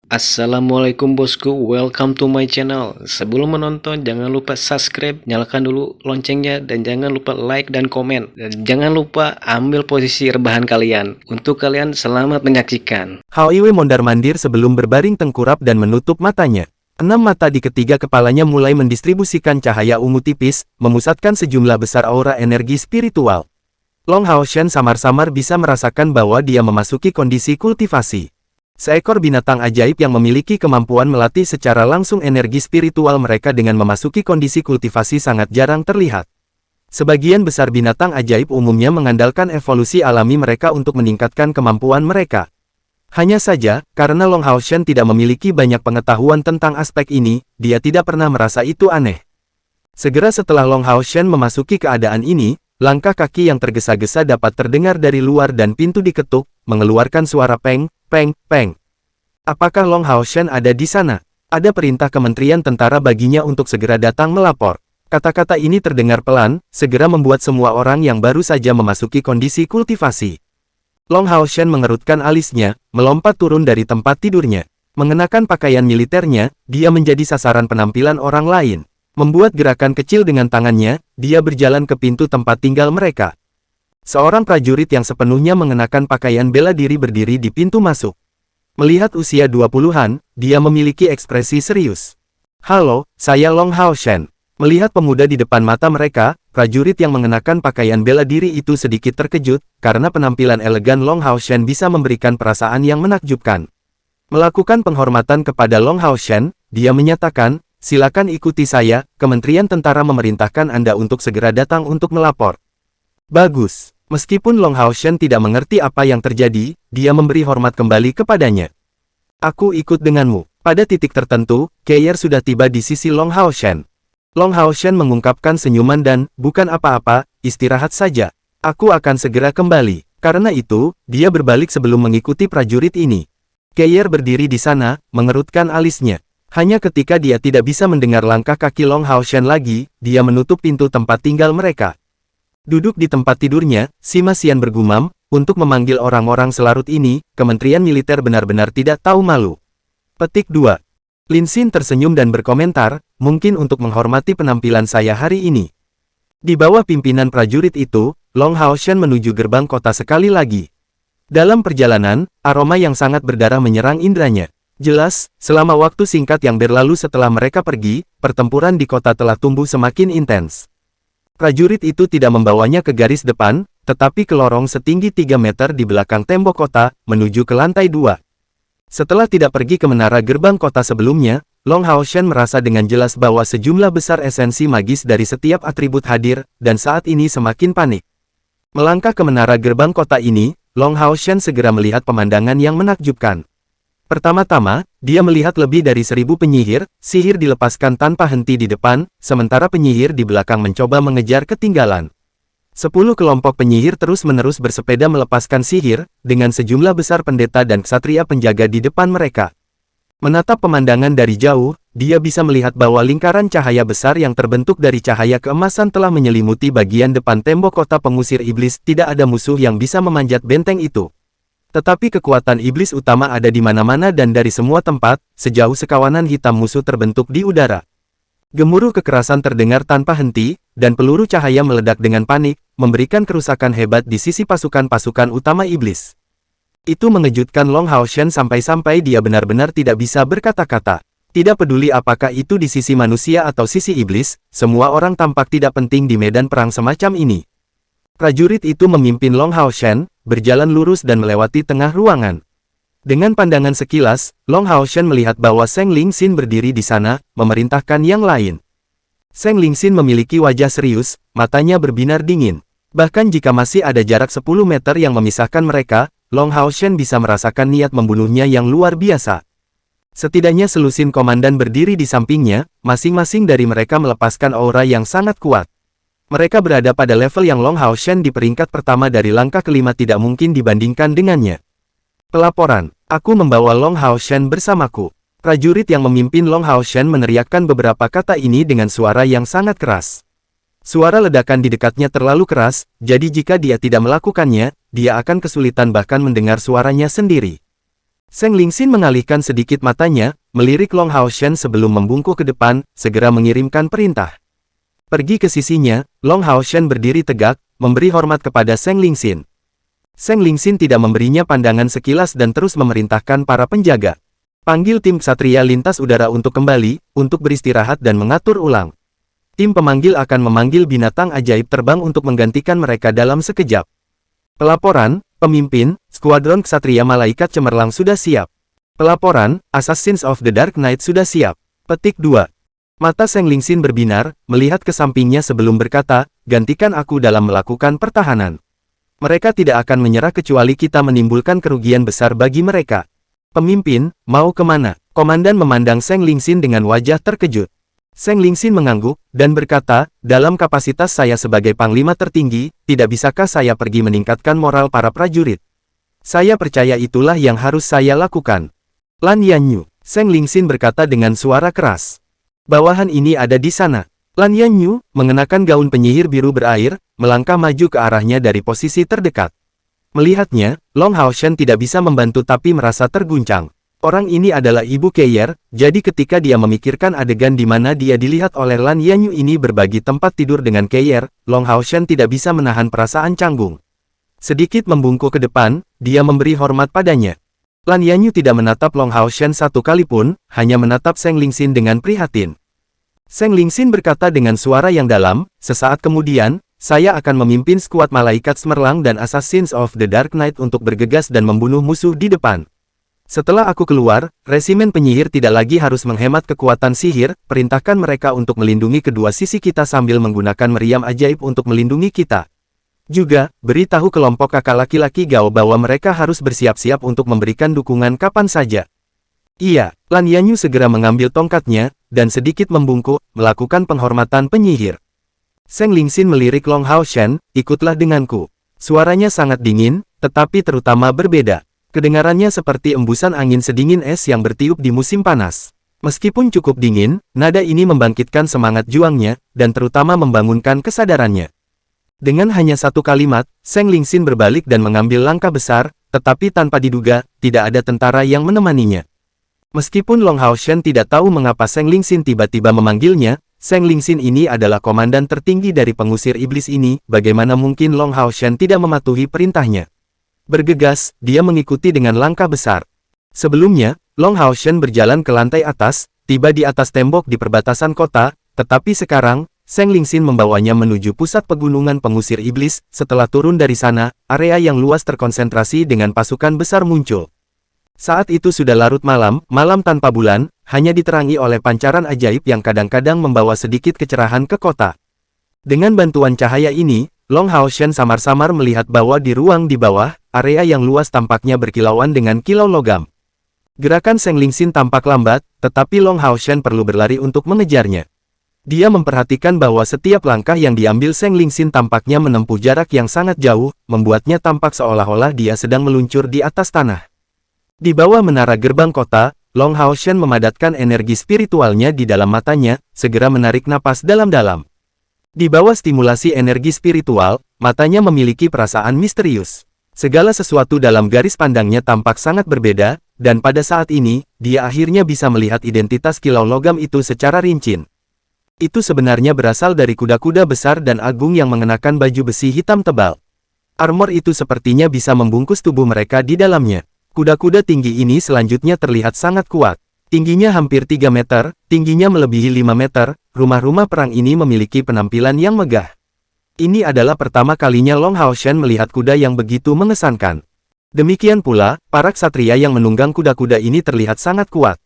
Assalamualaikum bosku, welcome to my channel. Sebelum menonton, jangan lupa subscribe, nyalakan dulu loncengnya, dan jangan lupa like dan komen. Dan jangan lupa ambil posisi rebahan kalian. Untuk kalian, selamat menyaksikan. Hao mondar-mandir sebelum berbaring tengkurap dan menutup matanya. 6 mata di ketiga kepalanya mulai mendistribusikan cahaya ungu tipis, memusatkan sejumlah besar aura energi spiritual. Long Hao Shen samar-samar bisa merasakan bahwa dia memasuki kondisi kultivasi. Seekor binatang ajaib yang memiliki kemampuan melatih secara langsung energi spiritual mereka dengan memasuki kondisi kultivasi sangat jarang terlihat. Sebagian besar binatang ajaib umumnya mengandalkan evolusi alami mereka untuk meningkatkan kemampuan mereka. Hanya saja, karena Long Hao Shen tidak memiliki banyak pengetahuan tentang aspek ini, dia tidak pernah merasa itu aneh. Segera setelah Long Hao Shen memasuki keadaan ini, langkah kaki yang tergesa-gesa dapat terdengar dari luar dan pintu diketuk, mengeluarkan suara peng, peng, peng. Apakah Long Hao Shen ada di sana? Ada perintah Kementerian Tentara baginya untuk segera datang melapor. Kata-kata ini terdengar pelan, segera membuat semua orang yang baru saja memasuki kondisi kultivasi. Long Hao Shen mengerutkan alisnya, melompat turun dari tempat tidurnya. Mengenakan pakaian militernya, dia menjadi sasaran penampilan orang lain. Membuat gerakan kecil dengan tangannya, dia berjalan ke pintu tempat tinggal mereka. Seorang prajurit yang sepenuhnya mengenakan pakaian bela diri berdiri di pintu masuk. Melihat usia 20-an, dia memiliki ekspresi serius. "Halo, saya Long Hao Shen." Melihat pemuda di depan mata mereka, prajurit yang mengenakan pakaian bela diri itu sedikit terkejut, karena penampilan elegan Long Hao Shen bisa memberikan perasaan yang menakjubkan. Melakukan penghormatan kepada Long Hao Shen, dia menyatakan, "Silakan ikuti saya, Kementerian Tentara memerintahkan Anda untuk segera datang untuk melapor." Bagus. Meskipun Long Hao Shen tidak mengerti apa yang terjadi, dia memberi hormat kembali kepadanya. "Aku ikut denganmu." Pada titik tertentu, Keir sudah tiba di sisi Long Hao Shen. Long Hao Shen mengungkapkan senyuman dan, "Bukan apa-apa, istirahat saja. Aku akan segera kembali." Karena itu, dia berbalik sebelum mengikuti prajurit ini. Keir berdiri di sana, mengerutkan alisnya. Hanya ketika dia tidak bisa mendengar langkah kaki Long Hao Shen lagi, dia menutup pintu tempat tinggal mereka. Duduk di tempat tidurnya, Sima Xian bergumam, untuk memanggil orang-orang selarut ini, Kementerian Militer benar-benar tidak tahu malu. Petik 2. Lin Xin tersenyum dan berkomentar, "Mungkin untuk menghormati penampilan saya hari ini." Di bawah pimpinan prajurit itu, Long Hao Shen menuju gerbang kota sekali lagi. Dalam perjalanan, aroma yang sangat berdarah menyerang indranya. Jelas, selama waktu singkat yang berlalu setelah mereka pergi, pertempuran di kota telah tumbuh semakin intens. Prajurit itu tidak membawanya ke garis depan, tetapi ke lorong setinggi 3 meter di belakang tembok kota, menuju ke lantai 2. Setelah tidak pergi ke menara gerbang kota sebelumnya, Long Hao Shen merasa dengan jelas bahwa sejumlah besar esensi magis dari setiap atribut hadir, dan saat ini semakin panik. Melangkah ke menara gerbang kota ini, Long Hao Shen segera melihat pemandangan yang menakjubkan. Pertama-tama, dia melihat lebih dari 1000 penyihir, sihir dilepaskan tanpa henti di depan, sementara penyihir di belakang mencoba mengejar ketinggalan. 10 kelompok penyihir terus-menerus bersepeda melepaskan sihir, dengan sejumlah besar pendeta dan ksatria penjaga di depan mereka. Menatap pemandangan dari jauh, dia bisa melihat bahwa lingkaran cahaya besar yang terbentuk dari cahaya keemasan telah menyelimuti bagian depan tembok kota pengusir iblis. Tidak ada musuh yang bisa memanjat benteng itu. Tetapi kekuatan iblis utama ada di mana-mana dan dari semua tempat, sejauh sekawanan hitam musuh terbentuk di udara. Gemuruh kekerasan terdengar tanpa henti, dan peluru cahaya meledak dengan panik, memberikan kerusakan hebat di sisi pasukan-pasukan utama iblis. Itu mengejutkan Long Hao Shen sampai-sampai dia benar-benar tidak bisa berkata-kata. Tidak peduli apakah itu di sisi manusia atau sisi iblis, semua orang tampak tidak penting di medan perang semacam ini. Prajurit itu memimpin Long Hao Shen, berjalan lurus dan melewati tengah ruangan. Dengan pandangan sekilas, Long Hao Shen melihat bahwa Seng Ling Xin berdiri di sana, memerintahkan yang lain. Seng Ling Xin memiliki wajah serius, matanya berbinar dingin. Bahkan jika masih ada jarak 10 meter yang memisahkan mereka, Long Hao Shen bisa merasakan niat membunuhnya yang luar biasa. Setidaknya selusin komandan berdiri di sampingnya, masing-masing dari mereka melepaskan aura yang sangat kuat. Mereka berada pada level yang Long Hao Shen di peringkat pertama dari langkah kelima tidak mungkin dibandingkan dengannya. Pelaporan, "Aku membawa Long Hao Shen bersamaku." Prajurit yang memimpin Long Hao Shen meneriakkan beberapa kata ini dengan suara yang sangat keras. Suara ledakan di dekatnya terlalu keras, jadi jika dia tidak melakukannya, dia akan kesulitan bahkan mendengar suaranya sendiri. Seng Lingxin mengalihkan sedikit matanya, melirik Long Haoshen sebelum membungkuk ke depan, segera mengirimkan perintah. Pergi ke sisinya, Long Haoshen berdiri tegak, memberi hormat kepada Seng Lingxin. Seng Lingxin tidak memberinya pandangan sekilas dan terus memerintahkan para penjaga. Panggil tim ksatria lintas udara untuk kembali, untuk beristirahat dan mengatur ulang. Tim pemanggil akan memanggil binatang ajaib terbang untuk menggantikan mereka dalam sekejap. Pelaporan, pemimpin, skuadron ksatria malaikat cemerlang sudah siap. Pelaporan, Assassins of the Dark Knight sudah siap. Petik 2. Mata Seng Lingxin berbinar, melihat ke sampingnya sebelum berkata, gantikan aku dalam melakukan pertahanan. Mereka tidak akan menyerah kecuali kita menimbulkan kerugian besar bagi mereka. Pemimpin, mau kemana? Komandan memandang Seng Lingxin dengan wajah terkejut. Seng Lingxin mengangguk, dan berkata, dalam kapasitas saya sebagai panglima tertinggi, tidak bisakah saya pergi meningkatkan moral para prajurit? Saya percaya itulah yang harus saya lakukan. Lan Yanyu, Seng Lingxin berkata dengan suara keras. Bawahan ini ada di sana. Lan Yanyu, mengenakan gaun penyihir biru berair, melangkah maju ke arahnya dari posisi terdekat. Melihatnya, Long Haoshen tidak bisa membantu tapi merasa terguncang. Orang ini adalah Ibu Keyer, jadi ketika dia memikirkan adegan di mana dia dilihat oleh Lan Yanyu ini berbagi tempat tidur dengan Keyer, Long Haoshen tidak bisa menahan perasaan canggung. Sedikit membungkuk ke depan, dia memberi hormat padanya. Lan Yanyu tidak menatap Long Haoshen satu kali pun, hanya menatap Seng Lingxin dengan prihatin. Seng Lingxin berkata dengan suara yang dalam, sesaat kemudian, saya akan memimpin skuad malaikat cemerlang dan Assassins of the Dark Knight untuk bergegas dan membunuh musuh di depan. Setelah aku keluar, resimen penyihir tidak lagi harus menghemat kekuatan sihir, perintahkan mereka untuk melindungi kedua sisi kita sambil menggunakan meriam ajaib untuk melindungi kita. Juga, beritahu kelompok kakak laki-laki Gao bahwa mereka harus bersiap-siap untuk memberikan dukungan kapan saja. Iya, Lan Yanyu segera mengambil tongkatnya, dan sedikit membungkuk, melakukan penghormatan penyihir. Seng Lingxin melirik Long Haoshen, ikutlah denganku. Suaranya sangat dingin, tetapi terutama berbeda. Kedengarannya seperti embusan angin sedingin es yang bertiup di musim panas. Meskipun cukup dingin, nada ini membangkitkan semangat juangnya, dan terutama membangunkan kesadarannya. Dengan hanya satu kalimat, Seng Lingxin berbalik dan mengambil langkah besar, tetapi tanpa diduga, tidak ada tentara yang menemaninya. Meskipun Long Haoshen tidak tahu mengapa Seng Lingxin tiba-tiba memanggilnya, Seng Lingxin ini adalah komandan tertinggi dari pengusir iblis ini, bagaimana mungkin Long Haoshen tidak mematuhi perintahnya? Bergegas, dia mengikuti dengan langkah besar. Sebelumnya, Long Haoshen berjalan ke lantai atas, tiba di atas tembok di perbatasan kota, tetapi sekarang, Seng Lingxin membawanya menuju pusat pegunungan pengusir iblis. Setelah turun dari sana, area yang luas terkonsentrasi dengan pasukan besar muncul. Saat itu sudah larut malam, malam tanpa bulan, hanya diterangi oleh pancaran ajaib yang kadang-kadang membawa sedikit kecerahan ke kota. Dengan bantuan cahaya ini, Long Haoshen samar-samar melihat bahwa di ruang di bawah, area yang luas tampaknya berkilauan dengan kilau logam. Gerakan Seng Lingxin tampak lambat, tetapi Long Haoshen perlu berlari untuk mengejarnya. Dia memperhatikan bahwa setiap langkah yang diambil Seng Lingxin tampaknya menempuh jarak yang sangat jauh, membuatnya tampak seolah-olah dia sedang meluncur di atas tanah. Di bawah menara gerbang kota, Long Haoshen memadatkan energi spiritualnya di dalam matanya, segera menarik napas dalam-dalam. Di bawah stimulasi energi spiritual, matanya memiliki perasaan misterius. Segala sesuatu dalam garis pandangnya tampak sangat berbeda, dan pada saat ini, dia akhirnya bisa melihat identitas kilau logam itu secara rinci. Itu sebenarnya berasal dari kuda-kuda besar dan agung yang mengenakan baju besi hitam tebal. Armor itu sepertinya bisa membungkus tubuh mereka di dalamnya. Kuda-kuda tinggi ini selanjutnya terlihat sangat kuat. Tingginya hampir 3 meter, tingginya melebihi 5 meter, rumah-rumah perang ini memiliki penampilan yang megah. Ini adalah pertama kalinya Long Haoshen melihat kuda yang begitu mengesankan. Demikian pula, para ksatria yang menunggang kuda-kuda ini terlihat sangat kuat.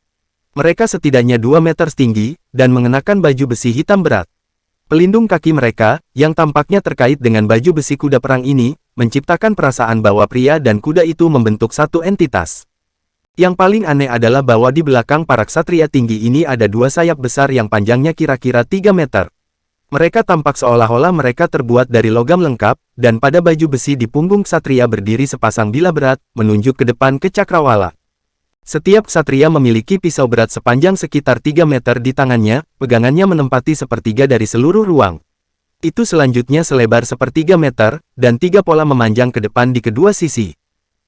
Mereka setidaknya 2 meter tinggi, dan mengenakan baju besi hitam berat. Pelindung kaki mereka, yang tampaknya terkait dengan baju besi kuda perang ini, menciptakan perasaan bahwa pria dan kuda itu membentuk satu entitas. Yang paling aneh adalah bahwa di belakang para ksatria tinggi ini ada 2 sayap besar yang panjangnya kira-kira 3 meter. Mereka tampak seolah-olah mereka terbuat dari logam lengkap, dan pada baju besi di punggung ksatria berdiri sepasang bila berat, menunjuk ke depan ke cakrawala. Setiap ksatria memiliki pisau berat sepanjang sekitar 3 meter di tangannya, pegangannya menempati sepertiga dari seluruh ruang. Itu selanjutnya selebar sepertiga meter, dan 3 pola memanjang ke depan di kedua sisi.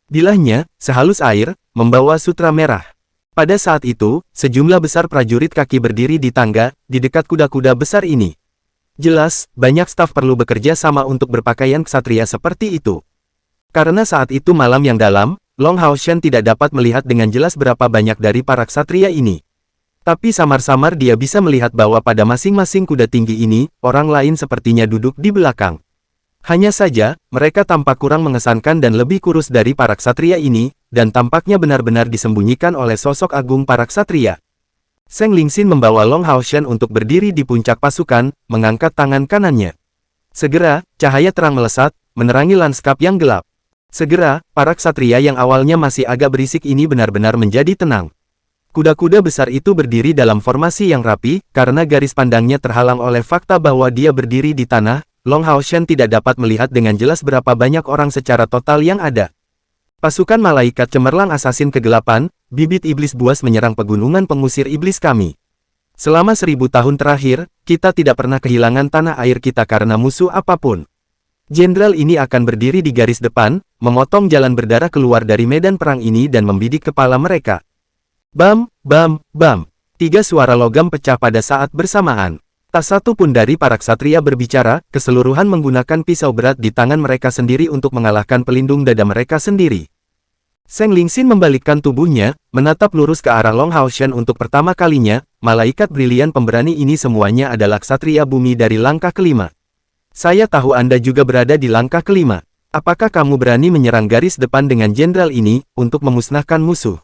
Bilahnya, sehalus air, membawa sutra merah. Pada saat itu, sejumlah besar prajurit kaki berdiri di tangga, di dekat kuda-kuda besar ini. Jelas, banyak staf perlu bekerja sama untuk berpakaian ksatria seperti itu. Karena saat itu malam yang dalam, Long Haoshan tidak dapat melihat dengan jelas berapa banyak dari para ksatria ini. Tapi samar-samar dia bisa melihat bahwa pada masing-masing kuda tinggi ini, orang lain sepertinya duduk di belakang. Hanya saja, mereka tampak kurang mengesankan dan lebih kurus dari para ksatria ini, dan tampaknya benar-benar disembunyikan oleh sosok agung para ksatria. Seng Lingxin membawa Long Haoshan untuk berdiri di puncak pasukan, mengangkat tangan kanannya. Segera, cahaya terang melesat, menerangi lanskap yang gelap. Segera, para ksatria yang awalnya masih agak berisik ini benar-benar menjadi tenang. Kuda-kuda besar itu berdiri dalam formasi yang rapi, karena garis pandangnya terhalang oleh fakta bahwa dia berdiri di tanah. Long Haoshan tidak dapat melihat dengan jelas berapa banyak orang secara total yang ada. Pasukan malaikat cemerlang asasin kegelapan, bibit iblis buas menyerang pegunungan pengusir iblis kami. Selama 1000 tahun terakhir, kita tidak pernah kehilangan tanah air kita karena musuh apapun. Jenderal ini akan berdiri di garis depan, memotong jalan berdarah keluar dari medan perang ini dan membidik kepala mereka. Bam, bam, bam. 3 suara logam pecah pada saat bersamaan. Tak satu pun dari para ksatria berbicara, keseluruhan menggunakan pisau berat di tangan mereka sendiri untuk mengalahkan pelindung dada mereka sendiri. Seng Lingxin membalikkan tubuhnya, menatap lurus ke arah Long Haoshan untuk pertama kalinya. Malaikat brilian pemberani ini semuanya adalah ksatria bumi dari langkah kelima. Saya tahu Anda juga berada di langkah kelima. Apakah kamu berani menyerang garis depan dengan jenderal ini, untuk memusnahkan musuh?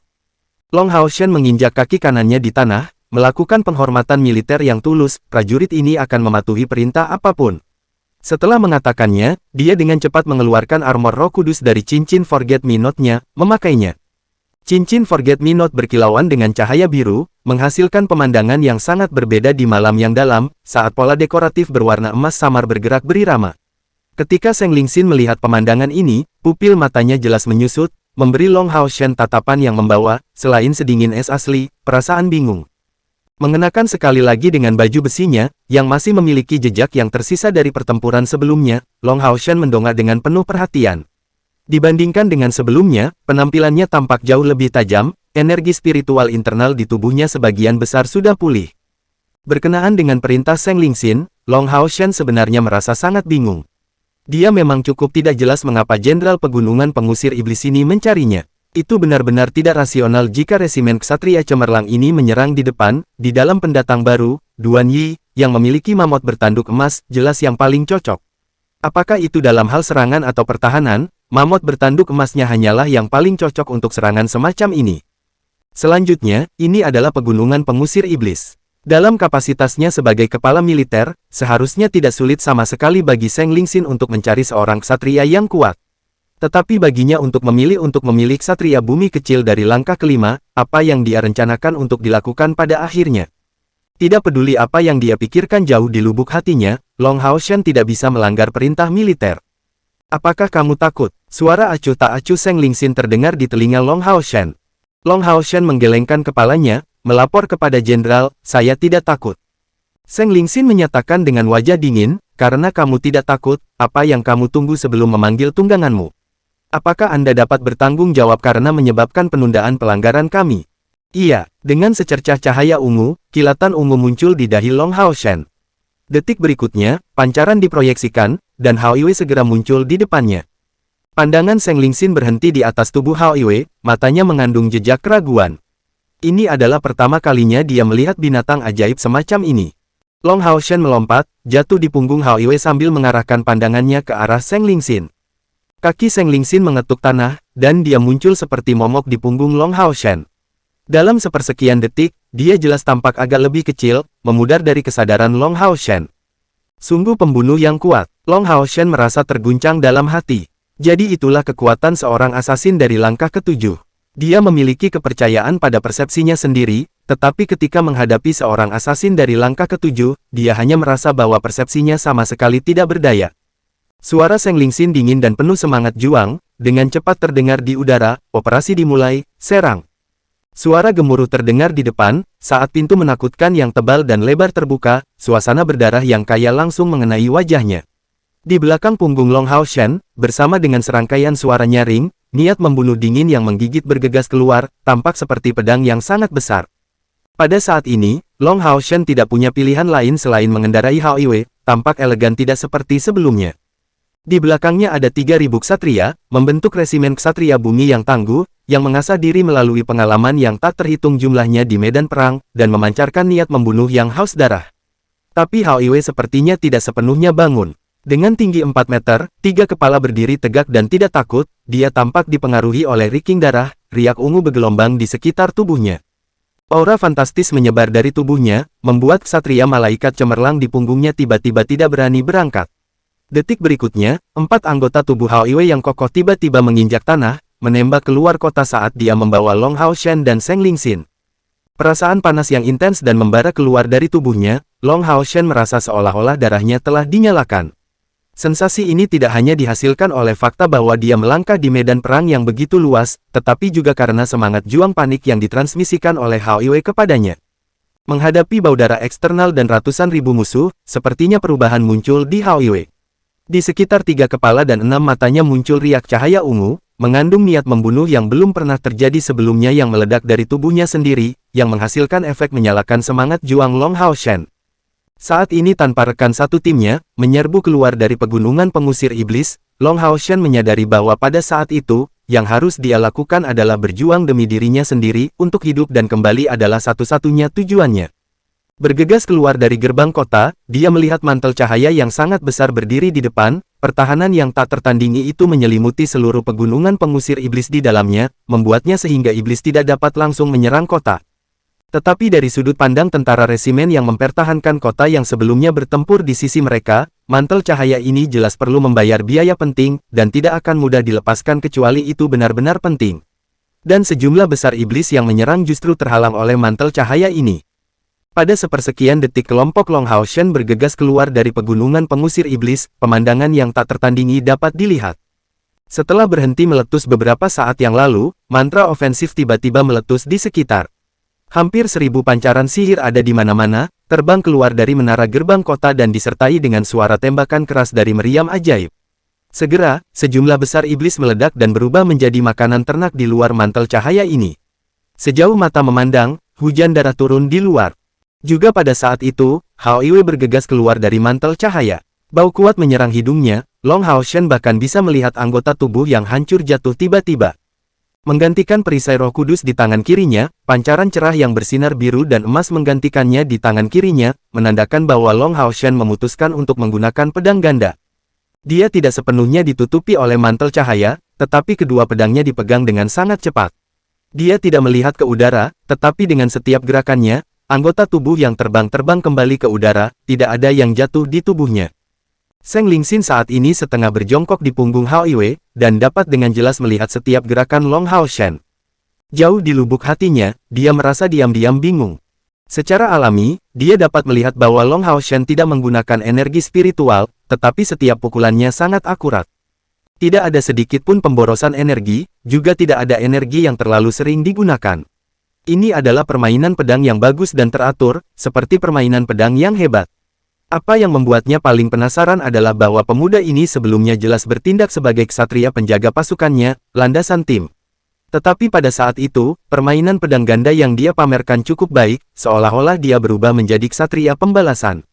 Long Haoshan menginjak kaki kanannya di tanah, melakukan penghormatan militer yang tulus. Prajurit ini akan mematuhi perintah apapun. Setelah mengatakannya, dia dengan cepat mengeluarkan armor roh kudus dari cincin Forget Me Not-nya, memakainya. Cincin Forget Me Not berkilauan dengan cahaya biru, menghasilkan pemandangan yang sangat berbeda di malam yang dalam, saat pola dekoratif berwarna emas samar bergerak berirama. Ketika Seng Lingxin melihat pemandangan ini, pupil matanya jelas menyusut, memberi Long Haoshan tatapan yang membawa, selain sedingin es asli, perasaan bingung. Mengenakan sekali lagi dengan baju besinya, yang masih memiliki jejak yang tersisa dari pertempuran sebelumnya, Long Haoshan mendongak dengan penuh perhatian. Dibandingkan dengan sebelumnya, penampilannya tampak jauh lebih tajam, energi spiritual internal di tubuhnya sebagian besar sudah pulih. Berkenaan dengan perintah Seng Lingxin, Long Haoshan sebenarnya merasa sangat bingung. Dia memang cukup tidak jelas mengapa Jenderal Pegunungan Pengusir Iblis ini mencarinya. Itu benar-benar tidak rasional jika resimen ksatria cemerlang ini menyerang di depan, di dalam pendatang baru, Duan Yi, yang memiliki mamut bertanduk emas, jelas yang paling cocok. Apakah itu dalam hal serangan atau pertahanan, mamut bertanduk emasnya hanyalah yang paling cocok untuk serangan semacam ini. Selanjutnya, ini adalah Pegunungan Pengusir Iblis. Dalam kapasitasnya sebagai kepala militer, seharusnya tidak sulit sama sekali bagi Seng Lingxin untuk mencari seorang ksatria yang kuat. Tetapi baginya untuk memilih ksatria bumi kecil dari langkah kelima, apa yang dia rencanakan untuk dilakukan pada akhirnya. Tidak peduli apa yang dia pikirkan jauh di lubuk hatinya, Long Haoshan tidak bisa melanggar perintah militer. Apakah kamu takut? Suara acuh tak acuh Seng Lingxin terdengar di telinga Long Haoshan. Long Haoshan menggelengkan kepalanya, melapor kepada jenderal, saya tidak takut. Seng Lingxin menyatakan dengan wajah dingin, karena kamu tidak takut, apa yang kamu tunggu sebelum memanggil tungganganmu? Apakah Anda dapat bertanggung jawab karena menyebabkan penundaan pelanggaran kami? Iya, dengan secercah cahaya ungu, kilatan ungu muncul di dahi Long Haoshan. Detik berikutnya, pancaran diproyeksikan, dan Hao Yue segera muncul di depannya. Pandangan Seng Lingxin berhenti di atas tubuh Hao Yue, matanya mengandung jejak keraguan. Ini adalah pertama kalinya dia melihat binatang ajaib semacam ini. Long Haoshan melompat, jatuh di punggung Hao Yue sambil mengarahkan pandangannya ke arah Seng Lingxin. Kaki Seng Lingxin mengetuk tanah, dan dia muncul seperti momok di punggung Long Haoshan. Dalam sepersekian detik, dia jelas tampak agak lebih kecil, memudar dari kesadaran Long Haoshan. Sungguh pembunuh yang kuat. Long Haoshan merasa terguncang dalam hati. Jadi itulah kekuatan seorang asasin dari langkah ketujuh. Dia memiliki kepercayaan pada persepsinya sendiri, tetapi ketika menghadapi seorang asasin dari langkah ketujuh, dia hanya merasa bahwa persepsinya sama sekali tidak berdaya. Suara Seng Lingxin dingin dan penuh semangat juang, dengan cepat terdengar di udara, operasi dimulai, serang. Suara gemuruh terdengar di depan, saat pintu menakutkan yang tebal dan lebar terbuka, suasana berdarah yang kaya langsung mengenai wajahnya. Di belakang punggung Long Haoshan, bersama dengan serangkaian suara nyaring, niat membunuh dingin yang menggigit bergegas keluar, tampak seperti pedang yang sangat besar. Pada saat ini, Long Hao Shen tidak punya pilihan lain selain mengendarai Hao Iwei, tampak elegan tidak seperti sebelumnya. Di belakangnya ada 3.000 ksatria, membentuk resimen ksatria bumi yang tangguh, yang mengasah diri melalui pengalaman yang tak terhitung jumlahnya di medan perang, dan memancarkan niat membunuh yang haus darah. Tapi Hao Iwei sepertinya tidak sepenuhnya bangun. Dengan tinggi 4 meter, 3 kepala berdiri tegak dan tidak takut, dia tampak dipengaruhi oleh riking darah, riak ungu bergelombang di sekitar tubuhnya. Aura fantastis menyebar dari tubuhnya, membuat ksatria malaikat cemerlang di punggungnya tiba-tiba tidak berani berangkat. Detik berikutnya, 4 anggota tubuh Hao Iwei yang kokoh tiba-tiba menginjak tanah, menembak keluar kota saat dia membawa Long Hao Shen dan Seng Lingxin. Perasaan panas yang intens dan membara keluar dari tubuhnya, Long Hao Shen merasa seolah-olah darahnya telah dinyalakan. Sensasi ini tidak hanya dihasilkan oleh fakta bahwa dia melangkah di medan perang yang begitu luas, tetapi juga karena semangat juang panik yang ditransmisikan oleh Hao Iwei kepadanya. Menghadapi bau darah eksternal dan ratusan ribu musuh, sepertinya perubahan muncul di Hao Iwei. Di sekitar 3 kepala dan 6 matanya muncul riak cahaya ungu, mengandung niat membunuh yang belum pernah terjadi sebelumnya yang meledak dari tubuhnya sendiri, yang menghasilkan efek menyalakan semangat juang Long Hao Shen. Saat ini tanpa rekan satu timnya, menyerbu keluar dari pegunungan pengusir iblis, Long Hao Shen menyadari bahwa pada saat itu, yang harus dia lakukan adalah berjuang demi dirinya sendiri, untuk hidup dan kembali adalah satu-satunya tujuannya. Bergegas keluar dari gerbang kota, dia melihat mantel cahaya yang sangat besar berdiri di depan, pertahanan yang tak tertandingi itu menyelimuti seluruh pegunungan pengusir iblis di dalamnya, membuatnya sehingga iblis tidak dapat langsung menyerang kota. Tetapi dari sudut pandang tentara resimen yang mempertahankan kota yang sebelumnya bertempur di sisi mereka, mantel cahaya ini jelas perlu membayar biaya penting, dan tidak akan mudah dilepaskan kecuali itu benar-benar penting. Dan sejumlah besar iblis yang menyerang justru terhalang oleh mantel cahaya ini. Pada sepersekian detik kelompok Long Hao Shen bergegas keluar dari pegunungan pengusir iblis, pemandangan yang tak tertandingi dapat dilihat. Setelah berhenti meletus beberapa saat yang lalu, mantra ofensif tiba-tiba meletus di sekitar. Hampir 1000 pancaran sihir ada di mana-mana, terbang keluar dari menara gerbang kota dan disertai dengan suara tembakan keras dari meriam ajaib. Segera, sejumlah besar iblis meledak dan berubah menjadi makanan ternak di luar mantel cahaya ini. Sejauh mata memandang, hujan darah turun di luar. Juga pada saat itu, Hao Iwei bergegas keluar dari mantel cahaya. Bau kuat menyerang hidungnya, Long Hao Shen bahkan bisa melihat anggota tubuh yang hancur jatuh tiba-tiba. Menggantikan perisai Roh Kudus di tangan kirinya, pancaran cerah yang bersinar biru dan emas menggantikannya di tangan kirinya, menandakan bahwa Long Hao Shen memutuskan untuk menggunakan pedang ganda. Dia tidak sepenuhnya ditutupi oleh mantel cahaya, tetapi kedua pedangnya dipegang dengan sangat cepat. Dia tidak melihat ke udara, tetapi dengan setiap gerakannya, anggota tubuh yang terbang-terbang kembali ke udara, tidak ada yang jatuh di tubuhnya. Seng Lingxin saat ini setengah berjongkok di punggung Hao Iwei, dan dapat dengan jelas melihat setiap gerakan Long Hao Shen. Jauh di lubuk hatinya, dia merasa diam-diam bingung. Secara alami, dia dapat melihat bahwa Long Hao Shen tidak menggunakan energi spiritual, tetapi setiap pukulannya sangat akurat. Tidak ada sedikit pun pemborosan energi, juga tidak ada energi yang terlalu sering digunakan. Ini adalah permainan pedang yang bagus dan teratur, seperti permainan pedang yang hebat. Apa yang membuatnya paling penasaran adalah bahwa pemuda ini sebelumnya jelas bertindak sebagai ksatria penjaga pasukannya, landasan tim. Tetapi pada saat itu, permainan pedang ganda yang dia pamerkan cukup baik, seolah-olah dia berubah menjadi ksatria pembalasan.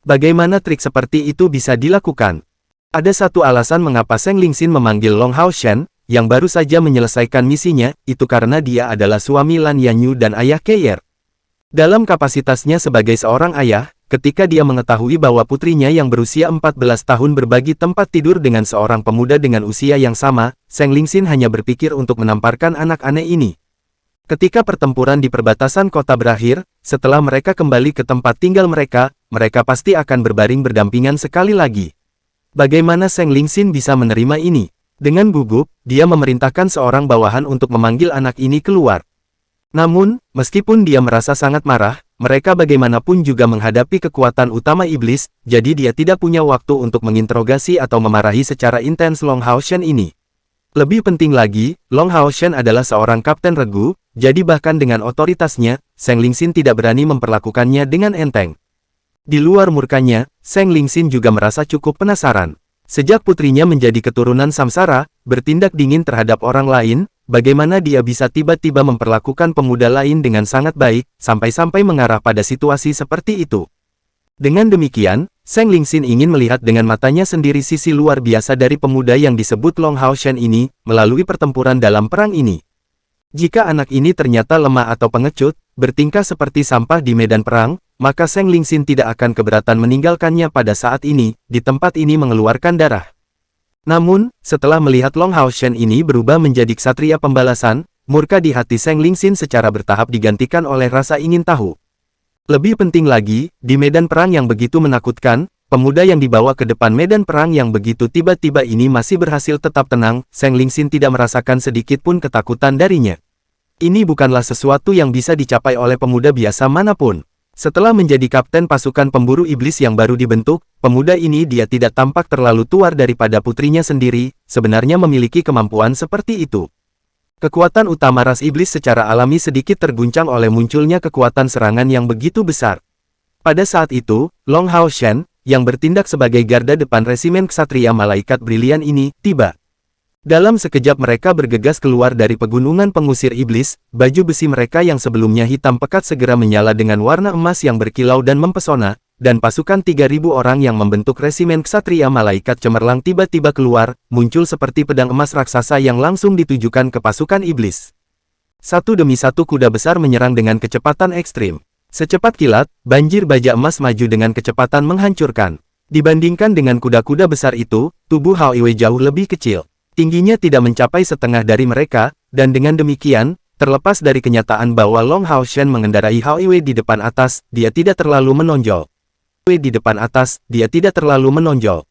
Bagaimana trik seperti itu bisa dilakukan? Ada satu alasan mengapa Seng Lingxin memanggil Long Hao Shen, yang baru saja menyelesaikan misinya, itu karena dia adalah suami Lan Yanyu dan ayah Keier. Dalam kapasitasnya sebagai seorang ayah, ketika dia mengetahui bahwa putrinya yang berusia 14 tahun berbagi tempat tidur dengan seorang pemuda dengan usia yang sama, Seng Lingxin hanya berpikir untuk menamparkan anak aneh ini. Ketika pertempuran di perbatasan kota berakhir, setelah mereka kembali ke tempat tinggal mereka, mereka pasti akan berbaring berdampingan sekali lagi. Bagaimana Seng Lingxin bisa menerima ini? Dengan gugup, dia memerintahkan seorang bawahan untuk memanggil anak ini keluar. Namun, meskipun dia merasa sangat marah, mereka bagaimanapun juga menghadapi kekuatan utama iblis, jadi dia tidak punya waktu untuk menginterogasi atau memarahi secara intens Long Hao Shen ini. Lebih penting lagi, Long Hao Shen adalah seorang kapten regu, jadi bahkan dengan otoritasnya, Seng Lingxin tidak berani memperlakukannya dengan enteng. Di luar murkanya, Seng Lingxin juga merasa cukup penasaran. Sejak putrinya menjadi keturunan samsara, bertindak dingin terhadap orang lain, bagaimana dia bisa tiba-tiba memperlakukan pemuda lain dengan sangat baik, sampai-sampai mengarah pada situasi seperti itu. Dengan demikian, Zheng Lingxin ingin melihat dengan matanya sendiri sisi luar biasa dari pemuda yang disebut Long Haoshen ini, melalui pertempuran dalam perang ini. Jika anak ini ternyata lemah atau pengecut, bertingkah seperti sampah di medan perang, maka Zheng Lingxin tidak akan keberatan meninggalkannya pada saat ini, di tempat ini mengeluarkan darah. Namun, setelah melihat Long Haoshen ini berubah menjadi ksatria pembalasan, murka di hati Zheng Lingxin secara bertahap digantikan oleh rasa ingin tahu. Lebih penting lagi, di medan perang yang begitu menakutkan, pemuda yang dibawa ke depan medan perang yang begitu tiba-tiba ini masih berhasil tetap tenang, Zheng Lingxin tidak merasakan sedikit pun ketakutan darinya. Ini bukanlah sesuatu yang bisa dicapai oleh pemuda biasa manapun. Setelah menjadi kapten pasukan pemburu iblis yang baru dibentuk, pemuda ini dia tidak tampak terlalu tuar daripada putrinya sendiri, sebenarnya memiliki kemampuan seperti itu. Kekuatan utama ras iblis secara alami sedikit terguncang oleh munculnya kekuatan serangan yang begitu besar. Pada saat itu, Long Haoshen, yang bertindak sebagai garda depan resimen ksatria malaikat brilian ini, tiba. Dalam sekejap mereka bergegas keluar dari pegunungan pengusir iblis, baju besi mereka yang sebelumnya hitam pekat segera menyala dengan warna emas yang berkilau dan mempesona, dan pasukan 3.000 orang yang membentuk resimen ksatria malaikat cemerlang tiba-tiba keluar, muncul seperti pedang emas raksasa yang langsung ditujukan ke pasukan iblis. Satu demi satu kuda besar menyerang dengan kecepatan ekstrim. Secepat kilat, banjir baja emas maju dengan kecepatan menghancurkan. Dibandingkan dengan kuda-kuda besar itu, tubuh Hao Iwei jauh lebih kecil. Tingginya tidak mencapai setengah dari mereka, dan dengan demikian, terlepas dari kenyataan bahwa Long Haoshen mengendarai Hao Iwei di depan atas, dia tidak terlalu menonjol. Di depan atas, dia tidak terlalu menonjol.